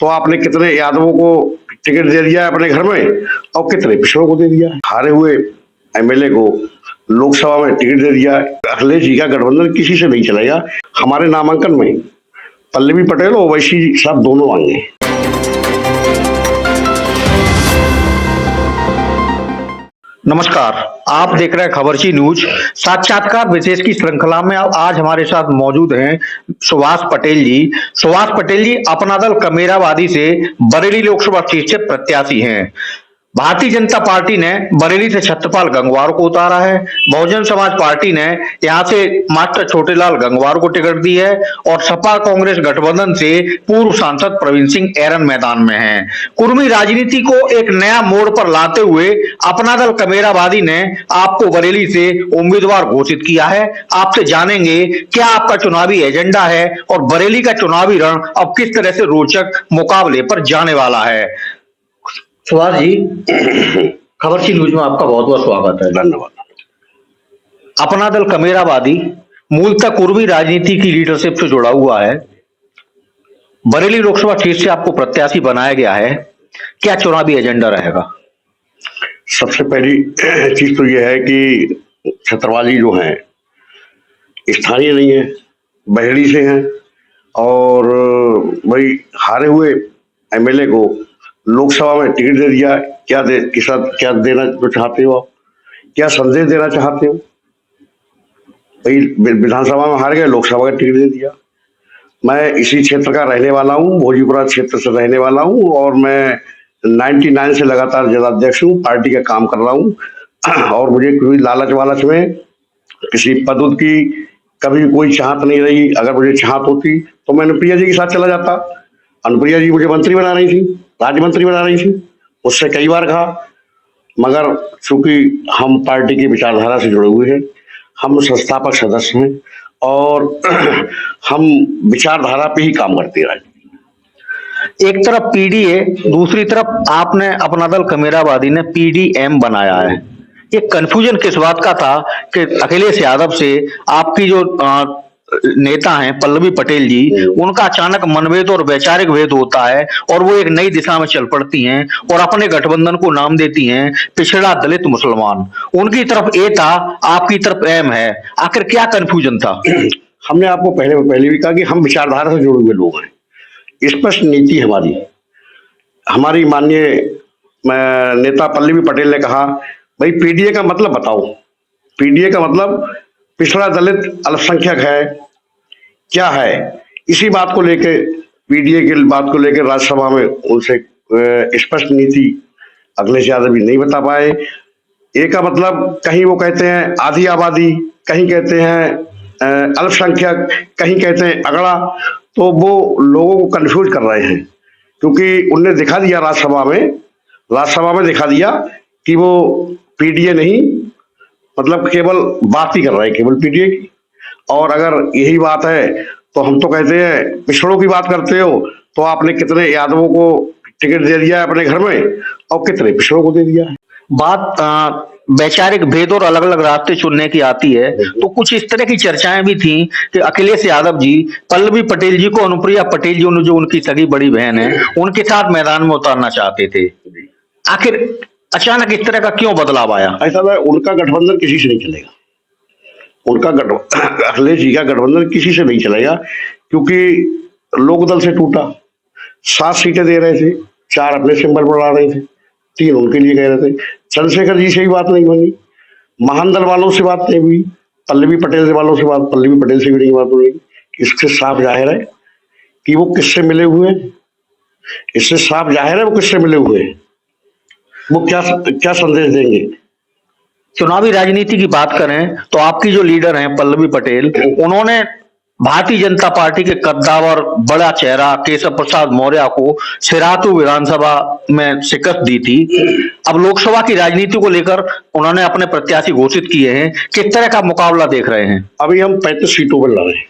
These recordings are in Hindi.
तो आपने कितने यादवों को टिकट दे दिया है अपने घर में और कितने पिछड़ों को दे दिया है। हारे हुए एमएलए को लोकसभा में टिकट दे दिया है। अखिलेश जी का गठबंधन किसी से नहीं चलेगा। हमारे नामांकन में पल्लवी पटेल और ओवैसी साहब दोनों आएंगे। नमस्कार, आप देख रहे हैं खबरची न्यूज। साक्षात्कार विशेष की श्रृंखला में आज हमारे साथ मौजूद हैं सुभाष पटेल जी। सुभाष पटेल जी अपना दल कमेरावादी से बरेली लोकसभा सीट से प्रत्याशी हैं। भारतीय जनता पार्टी ने बरेली से छत्रपाल गंगवार को उतारा है। बहुजन समाज पार्टी ने यहां से मास्टर छोटेलाल गंगवार को टिकट दी है और सपा कांग्रेस गठबंधन से पूर्व सांसद प्रवीण सिंह ऐरन मैदान में हैं। कुर्मी राजनीति को एक नया मोड़ पर लाते हुए अपना दल कमेरावादी ने आपको बरेली से उम्मीदवार घोषित किया है। आपसे जानेंगे क्या आपका चुनावी एजेंडा है और बरेली का चुनावी रण अब किस तरह से रोचक मुकाबले पर जाने वाला है। सुभाष जी, खबरची न्यूज में आपका बहुत बहुत स्वागत है। धन्यवाद। अपना दल कमेरावादी मूलतः कुर्मी राजनीति की लीडरशिप से जुड़ा हुआ है। बरेली लोकसभा सीट से आपको प्रत्याशी बनाया गया है, क्या चुनावी एजेंडा रहेगा? सबसे पहली चीज तो यह है कि छत्रपाल जी जो हैं स्थानीय नहीं है, बहेड़ी से हैं और भाई हारे हुए एमएलए को लोकसभा में टिकट दे दिया। क्या देना जो चाहते हो आप, क्या संदेश देना चाहते हो? भाई विधानसभा में हार गए, लोकसभा का टिकट दे दिया। मैं इसी क्षेत्र का रहने वाला हूँ, भोजीपुरा क्षेत्र से रहने वाला हूँ और मैं 99 से लगातार जिलाध्यक्ष हूँ, पार्टी का काम कर रहा हूँ और मुझे कोई लालच में किसी पद की कभी कोई चाहत नहीं रही। अगर मुझे चाहत होती तो मैं अनुप्रिया जी के साथ चला जाता। अनुप्रिया जी मुझे मंत्री बना रही थी, राज्य मंत्री बना रही थी, उससे कई बार कहा, मगर चूंकि हम पार्टी की विचारधारा से जुड़े हुए हैं, हम संस्थापक सदस्य हैं और हम विचारधारा पे ही काम करते रहे। एक तरफ पीडीए, दूसरी तरफ आपने अपना दल कमेरावादी ने पीडीएम बनाया है। ये कंफ्यूजन किस बात का था कि अखिलेश यादव से आपकी जो नेता हैं पल्लवी पटेल जी, उनका अचानक मनभेद और वैचारिक भेद होता है और वो एक नई दिशा में चल पड़ती हैं और अपने गठबंधन को नाम देती हैं पिछड़ा दलित मुसलमान। उनकी तरफ ए था, आपकी तरफ एम है। आखिर क्या कंफ्यूजन था? हमने आपको पहले भी कहा कि हम विचारधारा से जुड़े हुए लोग हैं। स्पष्ट नीति हमारी माननीय नेता पल्लवी पटेल ने कहा, भाई पीडीए का मतलब बताओ। पीडीए का मतलब पिछड़ा दलित अल्पसंख्यक है, क्या है? इसी बात को लेकर, पीडीए की बात को लेकर राज्यसभा में उनसे स्पष्ट नीति अखिलेश यादव भी नहीं बता पाए। ए का मतलब कहीं वो कहते हैं आधी आबादी, कहीं कहते हैं अल्पसंख्यक, कहीं कहते हैं अगड़ा। तो वो लोगों को कंफ्यूज कर रहे हैं क्योंकि उनने दिखा दिया राज्यसभा में दिखा दिया कि वो पीडीए नहीं, मतलब केवल बात ही कर रहे हैं केवल पीडीए की। और अगर यही बात है तो हम तो कहते हैं पिछड़ों की बात करते हो तो आपने कितने यादवों को टिकट दे दिया है अपने घर में और कितने पिछड़ों को दे दिया है। बात वैचारिक भेद और अलग अलग रास्ते चुनने की आती है तो कुछ इस तरह की चर्चाएं भी थी कि अखिलेश यादव जी पल्लवी पटेल जी को अनुप्रिया पटेल जी जो उनकी सगी बड़ी बहन है उनके साथ मैदान में उतारना चाहते थे। आखिर अचानक इस तरह का क्यों बदलाव आया? ऐसा है, उनका गठबंधन किसी से नहीं चलेगा। अखिलेश जी का गठबंधन किसी से नहीं चलेगा क्योंकि लोकदल से टूटा। 7 सीटें दे रहे थे, 4 अपने सिंबल बढ़ा रहे थे, 3 उनके लिए कह रहे थे। चंद्रशेखर जी से भी बात नहीं बनी, महान दल वालों से बात नहीं हुई, पल्लवी पटेल से भी नहीं बात हुई। इससे साफ जाहिर है कि वो किससे मिले हुए हैं। इससे साफ जाहिर है वो किससे मिले हुए हैं, वो क्या संदेश देंगे। चुनावी राजनीति की बात करें तो आपकी जो लीडर हैं पल्लवी पटेल, उन्होंने भारतीय जनता पार्टी के कद्दावर बड़ा चेहरा केशव प्रसाद मौर्य को सिराथू विधानसभा में शिकस्त दी थी। अब लोकसभा की राजनीति को लेकर उन्होंने अपने प्रत्याशी घोषित किए हैं, किस तरह का मुकाबला देख रहे हैं? अभी हम 35 सीटों पर लड़ रहे हैं।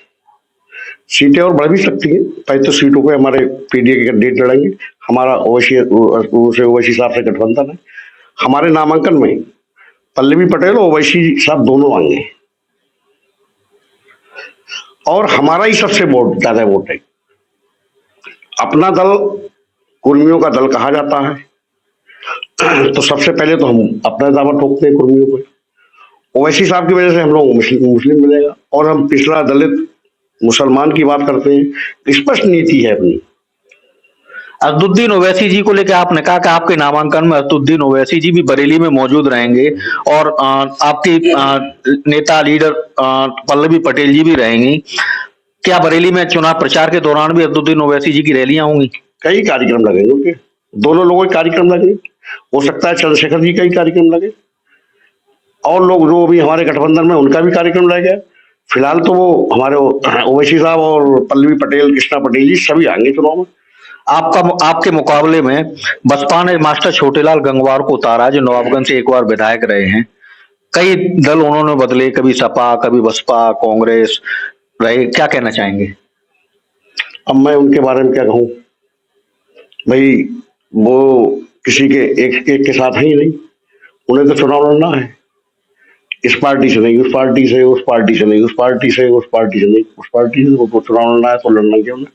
सीटें और बढ़ भी सकती हैं। 35 सीटों पे हमारे पीडीए के कैंडिडेट लड़ेंगे। हमारा ओवैसी साहब से गठबंधन है। हमारे नामांकन में पल्लवी पटेल और ओवैसी साहब दोनों आएंगे और हमारा ही सबसे ज्यादा वोट है। अपना दल कुर्मियों का दल कहा जाता है। तो सबसे पहले तो हम अपना दावा ठोकते हैं कुर्मियों को। ओवैसी साहब की वजह से हम लोग मुस्लिम मिलेगा, और हम पिछड़ा दलित मुसलमान की बात करते हैं। स्पष्ट नीति है अपनी। असदुद्दीन ओवैसी जी को लेकर आपने कहा कि आपके नामांकन में असदुद्दीन ओवैसी जी भी बरेली में मौजूद रहेंगे और आपकी नेता लीडर पल्लवी पटेल जी भी रहेंगी। क्या बरेली में चुनाव प्रचार के दौरान भी असदुद्दीन ओवैसी जी की रैलियां होंगी? कई कार्यक्रम लगेंगे उनके, दोनों लोगों के कार्यक्रम लगे। हो सकता है चंद्रशेखर जी का ही कार्यक्रम लगे, और लोग जो भी हमारे गठबंधन में उनका भी कार्यक्रम लगेगा। फिलहाल तो वो हमारे ओवैसी साहब और पल्लवी पटेल, कृष्णा पटेल जी सभी आएंगे चुनाव में। आपके मुकाबले में बसपा ने मास्टर छोटेलाल गंगवार को उतारा, जो नवाबगंज से एक बार विधायक रहे हैं। कई दल उन्होंने बदले, कभी सपा, कभी बसपा, कांग्रेस रहे। क्या कहना चाहेंगे? अब मैं उनके बारे में क्या कहूँ भाई, वो किसी के एक के साथ है ही नहीं। उन्हें तो चुनाव लड़ना है, इस पार्टी से नहीं उस पार्टी से, उस पार्टी से नहीं उस पार्टी से, उस पार्टी से नहीं उस पार्टी से। वो चुनाव लड़ना है तो लड़ना क्या उन्हें।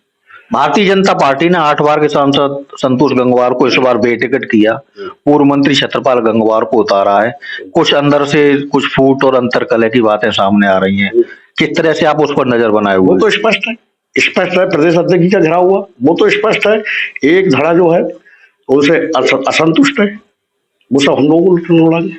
भारतीय जनता पार्टी ने 8 बार के सांसद संतोष गंगवार को इस बार बेटिकट किया। पूर्व मंत्री छत्रपाल गंगवार को उतारा है। कुछ अंदर से कुछ फूट और अंतरकलह की बातें सामने आ रही हैं। किस तरह से आप उस पर नजर बनाए हुए? वो तो स्पष्ट है, स्पष्ट है। प्रदेश अध्यक्ष जी का घेराव हुआ, वो तो स्पष्ट है। एक धड़ा जो है उनसे असंतुष्ट है, वो सब हम लोगों को लड़ाएंगे।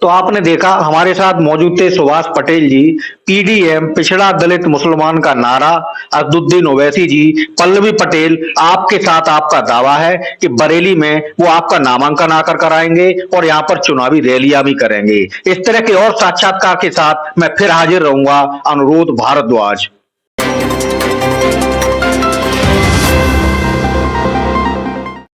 तो आपने देखा, हमारे साथ मौजूद थे सुभाष पटेल जी, पीडीएम पिछड़ा दलित मुसलमान का नारा, असदुद्दीन ओवैसी जी, पल्लवी पटेल। आपके साथ आपका दावा है कि बरेली में वो आपका नामांकन आकर कराएंगे और यहाँ पर चुनावी रैलियां भी करेंगे। इस तरह के और साक्षात्कार के साथ मैं फिर हाजिर रहूंगा। अनुरोध भारद्वाज।